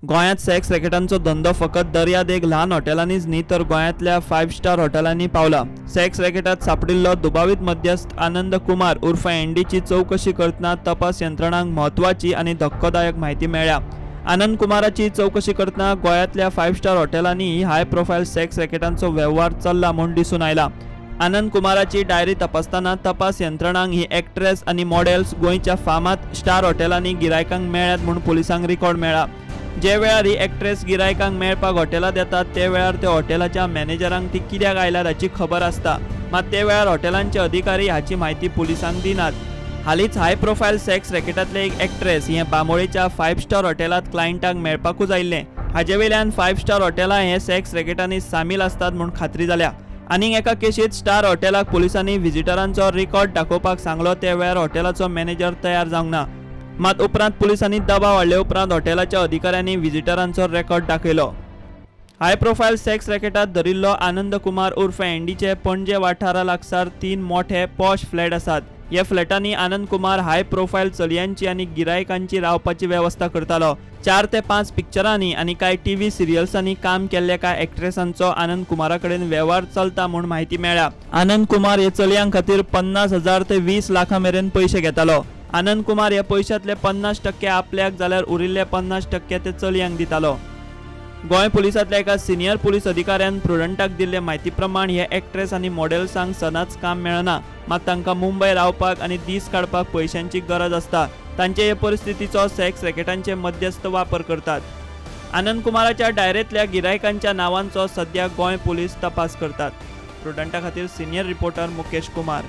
गोंयांत सेक्स रॅकेटांचो धंदो फकत दर्यादेग ल्हान हॉटेलांनीच न्ही तर गोंयांतल्या 5 स्टार हॉटेलांनी पावला। सेक्स रॅकेटांत सापडिल्लो दुबावीत मध्यस्थ आनंद कुमार उर्फ एनडीची चौकशी करतना तपास यंत्रणांक म्हत्वाची आनी धक्कोदायक म्हायती मेळ्ळ्या। आनंद कुमाराची चौकशी करतना गोंयांतल्या 5 स्टार हॉटेलांनी हाय प्रोफायल सेक्स रॅकेटांचो वेव्हार चल्ला म्हूण दिसून आयला। आनंद कुमाराची डायरी तपासतना तपास यंत्रणांक ही एक्ट्रेस आनी मॉडेल्स गोंयच्या फामाद स्टार हॉटेलांनी गिरायकांक मेळ्ळ्यात म्हूण पुलिसांक रिकॉर्ड मेळ्ळा। जे वेळार ही एक्ट्रेस गिरायकांक मेळपाक हॉटेलांत येतात ते वेळार त्या हॉटेलाच्या मॅनेजरांक ती कित्याक आयल्यात हाची खबर आसता, मात ते वेळार हॉटेलांचे अधिकारी हाची म्हायती पुलिसांक दिनात। हालींच हाय प्रोफायल सेक्स रॅकेटांतले एक एक्ट्रेस हे बांबोळेच्या 5 स्टार हॉटेलांत क्लायंटांक मेळपाकूच आयिल्लें। हाचे वयल्यान 5 स्टार हॉटेलां हे सेक्स रॅकेटांनी सामील आसतात म्हूण खात्री जाल्या। आनीक एका केशींत स्टार हॉटेलाक पुलिसांनी व्हिजिटरांचो रिकॉर्ड दाखोवपाक सांगलो ते वेळार हॉटेलाचो मॅनेजर तयार जावंक ना, मात उपरांत पुलिसांनी दबाव हाडले उपरांत हॉटेलाच्या अधिकाऱ्यांनी व्हिजिटरांचो रेकॉर्ड दाखयलो। हाय प्रोफायल सेक्स रॅकेटांत धरिल्लो आनंद कुमार उर्फ एनडीचे पणजे वाठारा लागसार 3 मोठे पॉश फ्लॅट आसात। ह्या फ्लॅटांनी आनंद कुमार हाय प्रोफायल चलयांची आनी गिरायकांची रावपाची वेवस्था करतालो। 4 ते 5 पिक्चरांनी आनी कांय टीव्ही सिरियल्सांनी काम केल्ल्या कांय एक्ट्रेसांचो आनंद कुमारा कडेन वेव्हार चलता म्हूण म्हायती मेळ्ळ्या। आनंद कुमार हे चलयां खातीर 50,000 ते 20 लाखां मेरेन पयशे घेतालो। आनंद कुमार ह्या पयशांतले 50% आपल्याक जाल्यार उरिल्ले 50% ते चलयांक दितालो। गोंय पुलिसांतल्या एका सिनियर पुलीस अधिकाऱ्यान प्रुडंटाक दिल्ले म्हायती प्रमाण हे एक्ट्रेस आनी मॉडेल्सांक सदांच काम मेळना, मात तांकां मुंबय रावपाक आनी दीस काडपाक पयशांची गरज आसता। तांचे हे परिस्थितीचो सेक्स रॅकेटांचे मध्यस्थ वापर करतात। आनंद कुमाराच्या डायरेंतल्या गिरायकांच्या नांवांचो सध्या गोंय पुलीस तपास करतात। प्रुडंटा खातीर सिनियर रिपोर्टर मुकेश कुमार।